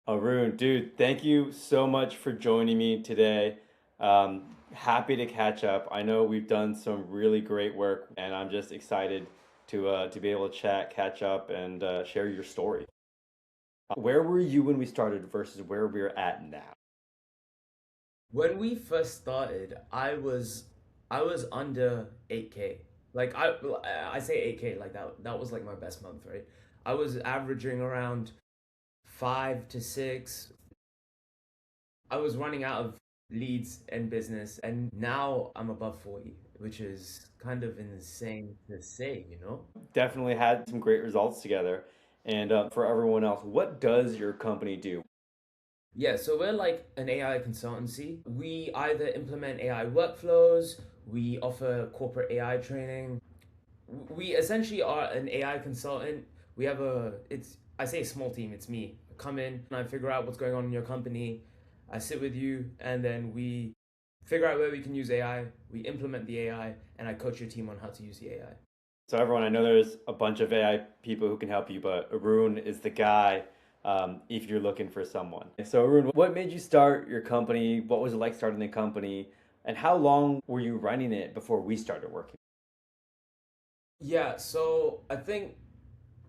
Arun, dude, thank you so much for joining me today. Happy to catch up. I know we've done some really great work, and I'm just excited to be able to chat, catch up, and share your story. Where were you when we started versus where we're at now? When we first started, I was under 8K. Like I say 8K like that was like my best month, right? I was averaging around 5 to 6. I was running out of leads and business, and now I'm above 40, which is kind of insane to say, you know? Definitely had some great results together. And for everyone else, what does your company do? Yeah, so we're like an AI consultancy. We either implement AI workflows, we offer corporate AI training. We essentially are an AI consultant. We have I say a small team, it's me. I come in and I figure out what's going on in your company. I sit with you and then we figure out where we can use AI. We implement the AI and I coach your team on how to use the AI. So everyone, I know there's a bunch of AI people who can help you, but Arun is the guy if you're looking for someone. So Arun, what made you start your company? What was it like starting the company? And how long were you running it before we started working? Yeah, so I think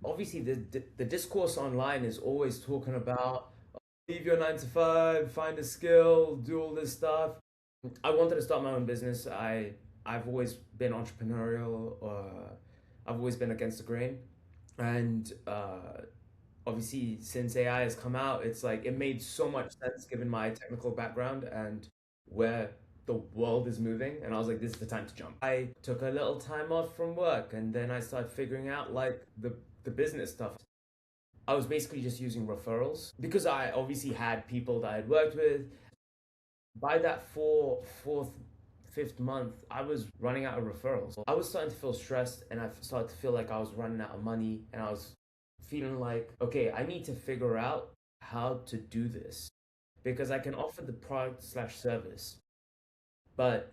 obviously the discourse online is always talking about leave your 9 to 5, find a skill, do all this stuff. I wanted to start my own business. I've always been entrepreneurial. I've always been against the grain, and obviously since AI has come out, it's like it made so much sense given my technical background and where the world is moving. And I was like, this is the time to jump. I took a little time off from work, and then I started figuring out like the business stuff. I was basically just using referrals because I obviously had people that I had worked with. By that fourth, fifth month, I was running out of referrals. I was starting to feel stressed and I started to feel like I was running out of money and I was feeling like, okay, I need to figure out how to do this because I can offer the product slash service, but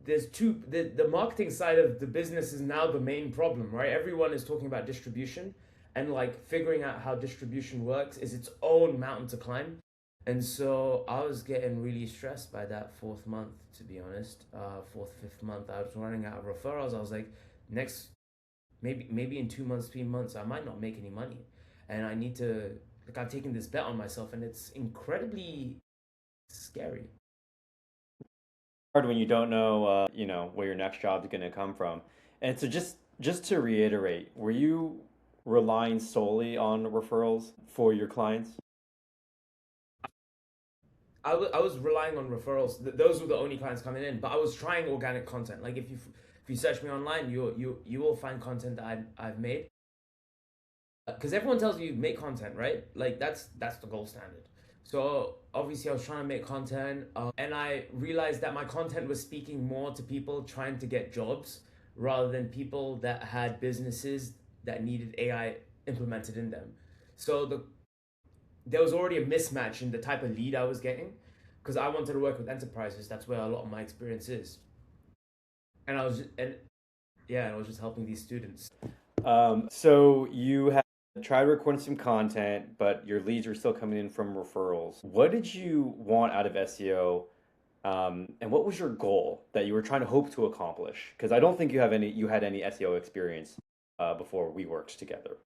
the marketing side of the business is now the main problem, right? Everyone is talking about distribution and like figuring out how distribution works is its own mountain to climb. And so I was getting really stressed by that fourth month, to be honest. Fourth, fifth month, I was running out of referrals. I was like, next, maybe in 2 months, 3 months, I might not make any money, and I need to like I've taken this bet on myself, and it's incredibly scary. Hard when you don't know, where your next job is going to come from. And so just to reiterate, were you relying solely on referrals for your clients? I was relying on referrals. Those were the only clients coming in, but I was trying organic content. Like if you search me online, you will find content that I've made. Because everyone tells you make content, right? Like that's the gold standard. So obviously I was trying to make content, and I realized that my content was speaking more to people trying to get jobs rather than people that had businesses that needed AI implemented in them. So there was already a mismatch in the type of lead I was getting because I wanted to work with enterprises. That's where a lot of my experience is, and I was just helping these students. So you have tried recording some content, but your leads are still coming in from referrals. What did you want out of SEO? And what was your goal that you were trying to hope to accomplish? Because I don't think you had any SEO experience before we worked together.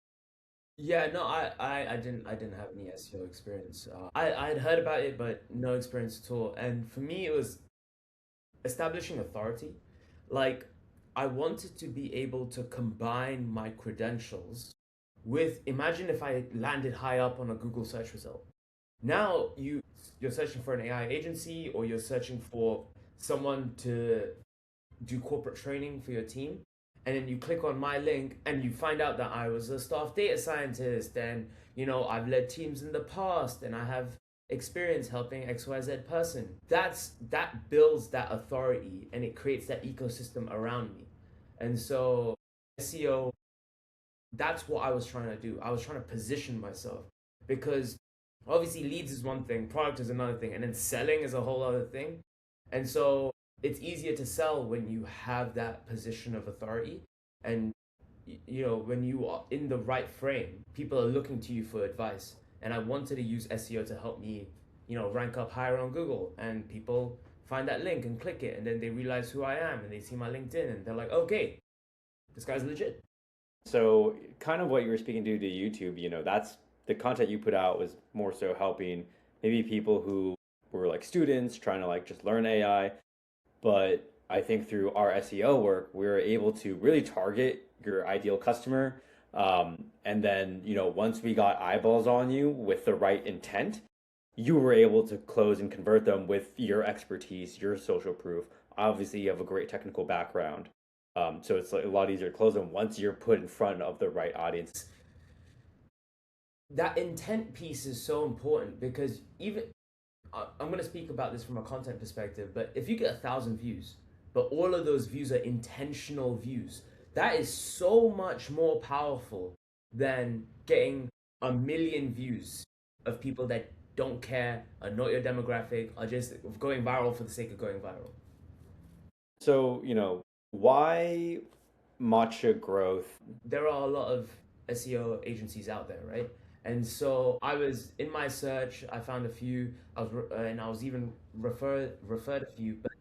Yeah, no, I didn't have any SEO experience. I had heard about it, but no experience at all. And for me, it was establishing authority. Like, I wanted to be able to combine my credentials with, imagine if I landed high up on a Google search result. Now you're searching for an AI agency or you're searching for someone to do corporate training for your team, and then you click on my link and you find out that I was a staff data scientist, and I've led teams in the past and I have experience helping XYZ person. That builds that authority and it creates that ecosystem around me. And so SEO, that's what I was trying to do. I was trying to position myself because obviously leads is one thing, product is another thing, and then selling is a whole other thing. And so it's easier to sell when you have that position of authority, and when you are in the right frame, people are looking to you for advice. and I wanted to use SEO to help me, rank up higher on Google, and people find that link and click it, and then they realize who I am, and they see my LinkedIn, and they're like, okay, this guy's legit. So, kind of what you were speaking to YouTube, that's the content you put out was more so helping maybe people who were like students trying to like just learn AI. But I think through our SEO work, we were able to really target your ideal customer. And then, once we got eyeballs on you with the right intent, you were able to close and convert them with your expertise, your social proof. Obviously, you have a great technical background. So it's like a lot easier to close them once you're put in front of the right audience. That intent piece is so important because even I'm going to speak about this from a content perspective, but if you get 1,000 views, but all of those views are intentional views, that is so much more powerful than getting 1 million views of people that don't care, are not your demographic, are just going viral for the sake of going viral. So, why matcha growth? There are a lot of SEO agencies out there, right? And so I was in my search, I found a few, and I was even referred a few, but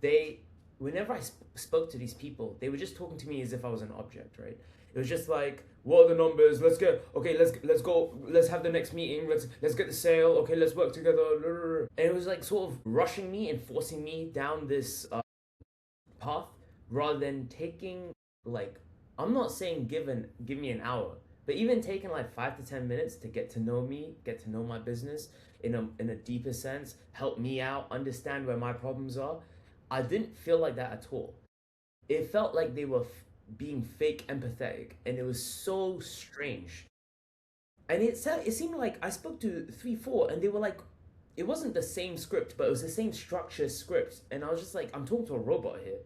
they, whenever I spoke to these people, they were just talking to me as if I was an object, right? It was just like, what are the numbers? Let's get okay. Let's go. Let's have the next meeting. Let's get the sale. Okay, let's work together. And it was like sort of rushing me and forcing me down this path rather than taking like, I'm not saying give me an hour, but even taking like 5 to 10 minutes to get to know me, get to know my business in a deeper sense, help me out, understand where my problems are. I didn't feel like that at all. It felt like they were being fake empathetic, and it was so strange. And it seemed like I spoke to 3, 4, and they were like, it wasn't the same script, but it was the same structure script, and I was just like, I'm talking to a robot here.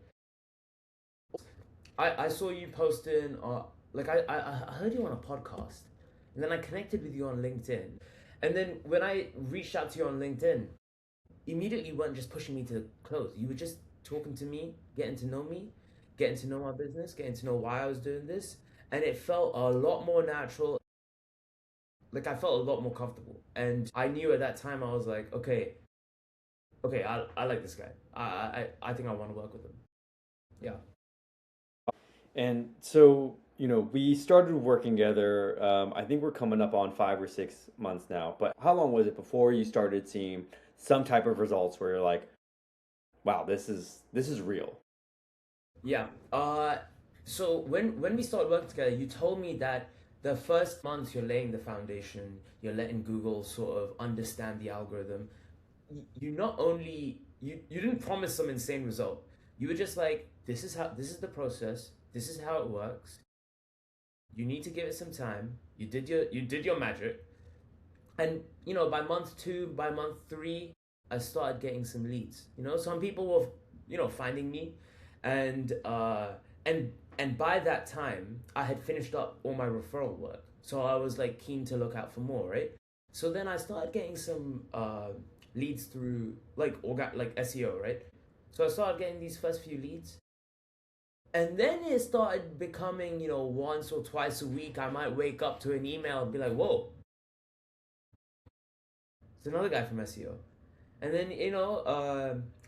I saw you posting, like I heard you on a podcast, and then I connected with you on LinkedIn, and then when I reached out to you on LinkedIn, immediately you weren't just pushing me to close. You were just talking to me, getting to know my business, getting to know why I was doing this, and it felt a lot more natural. Like I felt a lot more comfortable, and I knew at that time I was like, okay, okay, I like this guy. I think I want to work with him. Yeah. And so, we started working together. I think we're coming up on 5 or 6 months now. But how long was it before you started seeing some type of results where you're like, wow, this is real? Yeah. So when we started working together, you told me that the first month you're laying the foundation, you're letting Google sort of understand the algorithm. You not only you didn't promise some insane result. You were just like, this is the process. This is how it works. You need to give it some time. You did your magic. And by month 2, by month 3, I started getting some leads. Some people were finding me, and and by that time I had finished up all my referral work, so I was like keen to look out for more, right? So then I started getting some leads through like SEO, right? So I started getting these first few leads, and then it started becoming, once or twice a week I might wake up to an email and be like, whoa, it's another guy from SEO. And then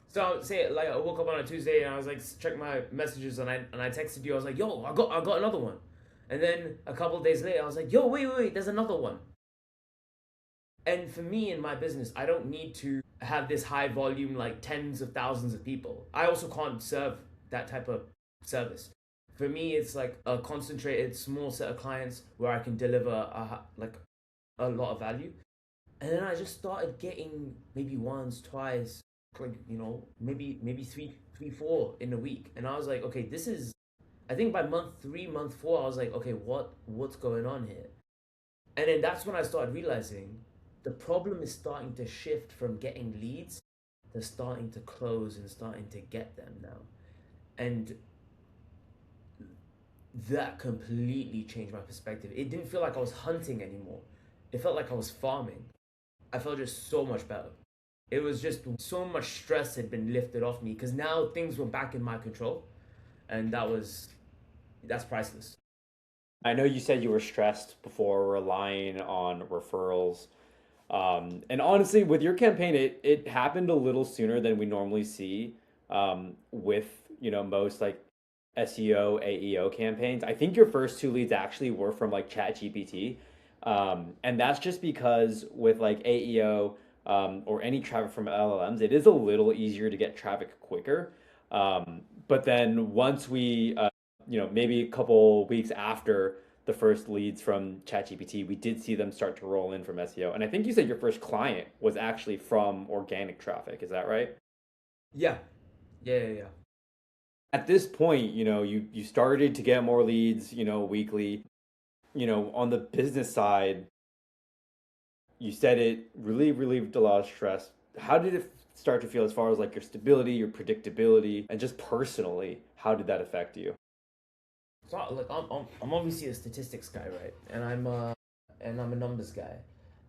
so say like I woke up on a Tuesday and I was like, check my messages, and I texted you. I was like, yo, I got another one. And then a couple of days later, I was like, yo, wait, there's another one. And for me in my business, I don't need to have this high volume, like tens of thousands of people. I also can't serve that type of service. For me, it's like a concentrated small set of clients where I can deliver like a lot of value. And then I just started getting maybe once, twice, like maybe three, 4 in a week, and I was like, okay, this is. I think by month 3, month 4, I was like, okay, what's going on here? And then that's when I started realizing the problem is starting to shift from getting leads to starting to close and starting to get them now, and that completely changed my perspective. It didn't feel like I was hunting anymore. It felt like I was farming. I felt just so much better. It was just so much stress had been lifted off me because now things were back in my control, and that's priceless. I know you said you were stressed before relying on referrals. And honestly, with your campaign, it happened a little sooner than we normally see with, most like SEO, AEO campaigns. I think your first two leads actually were from like ChatGPT. And that's just because with like AEO or any traffic from LLMs, it is a little easier to get traffic quicker. But then once we, maybe a couple weeks after the first leads from ChatGPT, we did see them start to roll in from SEO. And I think you said your first client was actually from organic traffic. Is that right? Yeah, yeah. At this point, you started to get more leads, weekly. On the business side, you said it really relieved a lot of stress. How did it start to feel as far as like your stability, your predictability, and just personally, how did that affect you? So like I'm obviously a statistics guy, right? And I'm a numbers guy.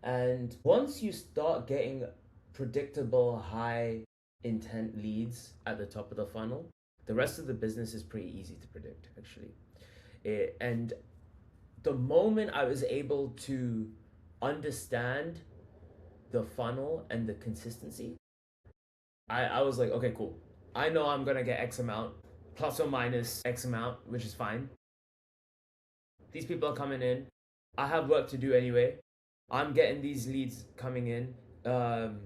And once you start getting predictable high intent leads at the top of the funnel, the rest of the business is pretty easy to predict actually. And the moment I was able to understand the funnel and the consistency, I was like, okay, cool. I know I'm gonna get X amount, plus or minus X amount, which is fine. These people are coming in. I have work to do anyway. I'm getting these leads coming in. Um,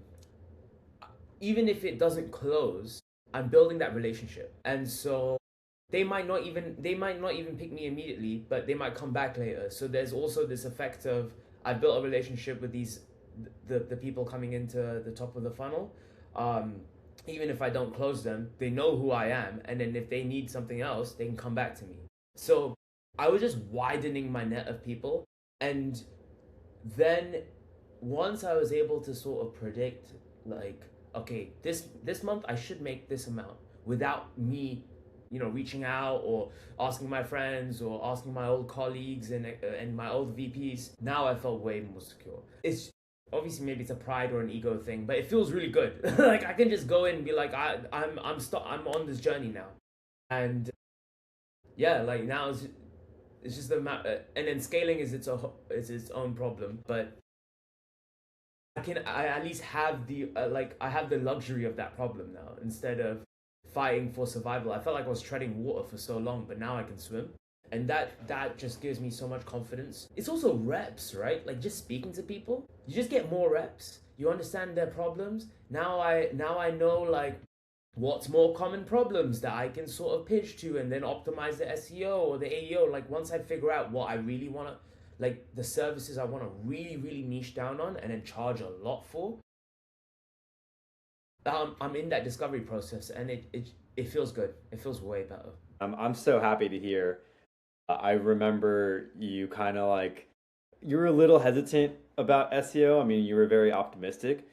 Even if it doesn't close, I'm building that relationship. And so they might not even pick me immediately, but they might come back later. So there's also this effect of I built a relationship with the people coming into the top of the funnel. Um, Even if I don't close them, they know who I am, and then if they need something else, they can come back to me. So I was just widening my net of people, and then once I was able to sort of predict, like, okay, this month I should make this amount without me, reaching out or asking my friends or asking my old colleagues and my old VPs. Now I felt way more secure. It's obviously maybe it's a pride or an ego thing, but it feels really good. Like I can just go in and be like, I'm on this journey now, and yeah, like now it's just the and then scaling is its own problem, but I at least have the I have the luxury of that problem now instead of fighting for survival. I felt like I was treading water for so long, but now I can swim. And that just gives me so much confidence. It's also reps, right? Like just speaking to people, you just get more reps. You understand their problems. Now I know like what's more common problems that I can sort of pitch to and then optimize the SEO or the AEO. Like once I figure out what I really want to, like the services I want to really, really niche down on and then charge a lot for, I'm in that discovery process and it feels good. It feels way better. I'm so happy to hear. I remember you kind of like, you were a little hesitant about SEO. I mean, you were very optimistic,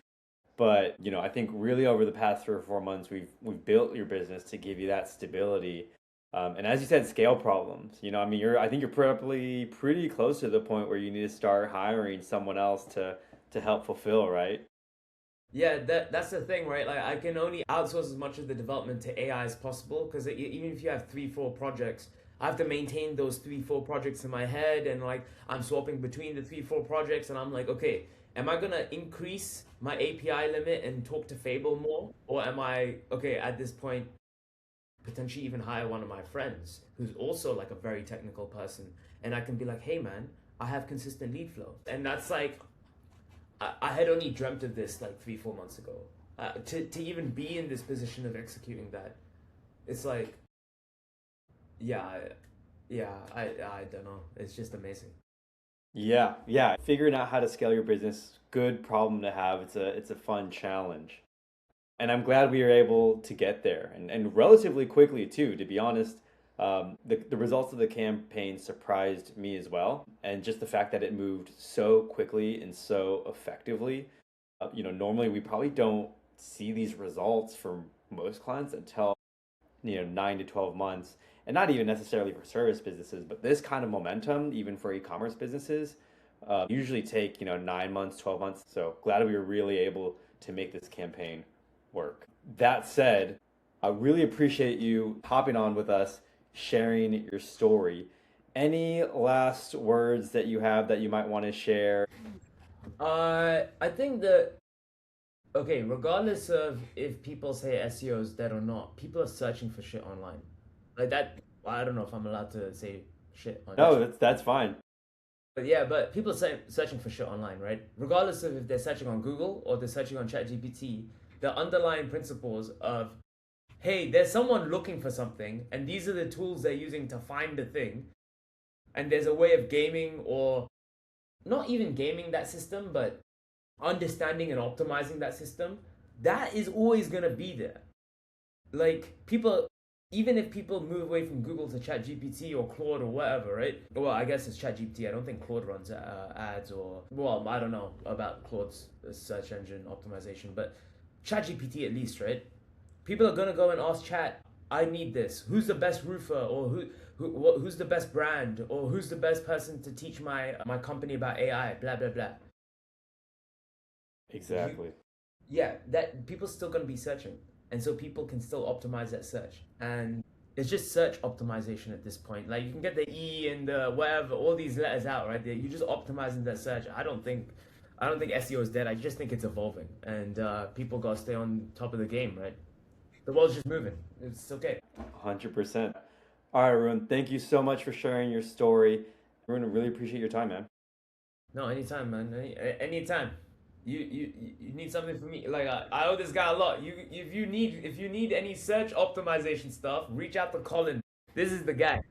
but I think really over the past 3 or 4 months, we've built your business to give you that stability. And as you said, scale problems. I mean, I think you're probably pretty close to the point where you need to start hiring someone else to help fulfill, right? Yeah, that's the thing, right? Like I can only outsource as much of the development to AI as possible because even if you have 3, 4 projects, I have to maintain those 3, 4 projects in my head, and like I'm swapping between the 3, 4 projects, and I'm like, okay, am I gonna increase my API limit and talk to Fable more, or am I okay at this point potentially even hire one of my friends who's also like a very technical person, and I can be like, hey man, I have consistent lead flow, and that's like I had only dreamt of this like 3, 4 months ago. To even be in this position of executing that, it's like, yeah, I don't know. It's just amazing. Yeah, yeah. Figuring out how to scale your business, good problem to have. It's a fun challenge. And I'm glad we were able to get there and relatively quickly too, to be honest. The results of the campaign surprised me as well. And just the fact that it moved so quickly and so effectively. Normally we probably don't see these results from most clients until 9 to 12 months, and not even necessarily for service businesses, but this kind of momentum, even for e-commerce businesses, usually take 9 months, 12 months. So glad we were really able to make this campaign work. That said, I really appreciate you hopping on with us, sharing your story. Any last words that you have that you might want to share? I think that okay, regardless of if people say SEO is dead or not, people are searching for shit online. Like that, well, I don't know if I'm allowed to say shit on No, YouTube. that's fine. But yeah, but people are searching for shit online, right? Regardless of if they're searching on Google or they're searching on ChatGPT, the underlying principles of, hey, there's someone looking for something, and these are the tools they're using to find the thing, and there's a way of gaming or not even gaming that system, but understanding and optimizing that system, that is always going to be there. Like people, even if people move away from Google to ChatGPT or Claude or whatever, right? Well, I guess it's ChatGPT. I don't think Claude runs ads or, well, I don't know about Claude's search engine optimization, but ChatGPT at least, right? People are gonna go and ask Chat, I need this. Who's the best roofer, or who's the best brand, or who's the best person to teach my company about AI? Blah blah blah. You Exactly. yeah, that people still gonna be searching, and so people can still optimize that search, and it's just search optimization at this point. Like you can get the E and the whatever, all these letters out, right? You're just optimizing that search. I don't think SEO is dead. I just think it's evolving, and people gotta stay on top of the game, right? The world's just moving. It's okay. 100%. All right, Arun, thank you so much for sharing your story. Arun, I really appreciate your time, man. No, anytime, man. Anytime. You need something from me. Like I owe this guy a lot. If you need any search optimization stuff, reach out to Colin. This is the guy.